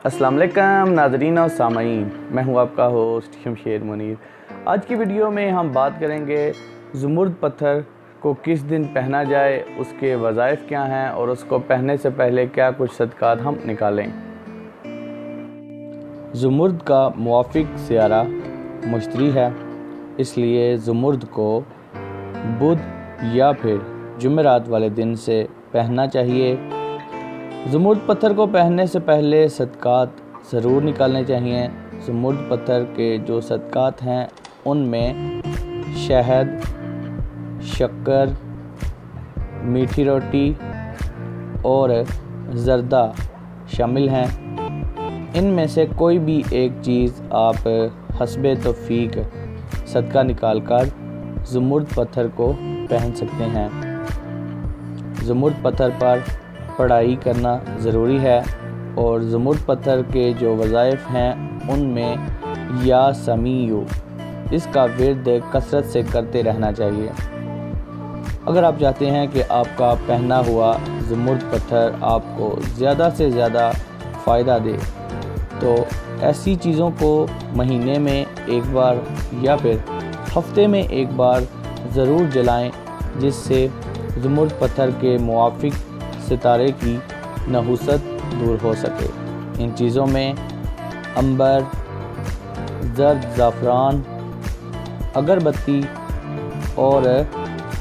अस्सलाम वालेकुम नाज़रीन और सामाईन, मैं हूं आपका होस्ट शमशेर मुनीर। आज की वीडियो में हम बात करेंगे ज़ुमुर्द पत्थर को किस दिन पहना जाए, उसके वज़ाइफ क्या हैं और उसको पहनने से पहले क्या कुछ सदक़ात हम निकालें। ज़ुमुर्द का मुवाफ़िक सियारा मुश्तरी है, इसलिए ज़ुमुर्द को बुध या फिर जुमेरात वाले दिन से पहनना चाहिए। ज़ुमुर्द पत्थर को पहनने से पहले सदक़ात ज़रूर निकालने चाहिए। ज़ुमुर्द पत्थर के जो सदक़ात हैं उनमें शहद, शक्कर, मीठी रोटी और ज़र्दा शामिल हैं। इनमें से कोई भी एक चीज़ आप हस्बे तौफ़ीक सदका निकाल कर ज़ुमुर्द पत्थर को पहन सकते हैं। ज़ुमुर्द पत्थर पर पढ़ाई करना ज़रूरी है और ज़ुमुर्द पत्थर के जो वज़ाइफ हैं उनमें या समीयू इसका विर्द कसरत से करते रहना चाहिए। अगर आप चाहते हैं कि आपका पहना हुआ ज़ुमुर्द पत्थर आपको ज़्यादा से ज़्यादा फ़ायदा दे, तो ऐसी चीज़ों को महीने में एक बार या फिर हफ्ते में एक बार ज़रूर जलाएं, जिससे ज़ुमुर्द पत्थर के मुवाफ़िक सितारे की नहुसत दूर हो सके। इन चीज़ों में अंबर, ज़र्द ज़ाफ़रान, अगरबत्ती और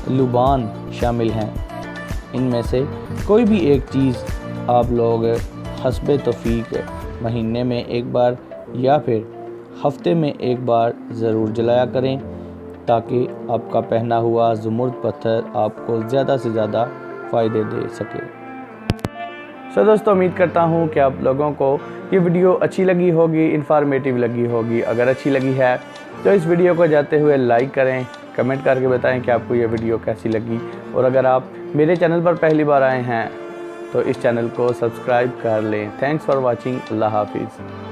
लुबान शामिल हैं। इनमें से कोई भी एक चीज़ आप लोग हस्बे तौफ़ीक महीने में एक बार या फिर हफ्ते में एक बार ज़रूर जलाया करें, ताकि आपका पहना हुआ ज़ुमुर्द पत्थर आपको ज़्यादा से ज़्यादा फ़ायदे दे सके। दोस्तों, उम्मीद करता हूँ कि आप लोगों को ये वीडियो अच्छी लगी होगी, इन्फॉर्मेटिव लगी होगी। अगर अच्छी लगी है तो इस वीडियो को जाते हुए लाइक करें, कमेंट करके बताएं कि आपको ये वीडियो कैसी लगी। और अगर आप मेरे चैनल पर पहली बार आए हैं तो इस चैनल को सब्सक्राइब कर लें। Thanks for watching. अल्लाह हाफिज़।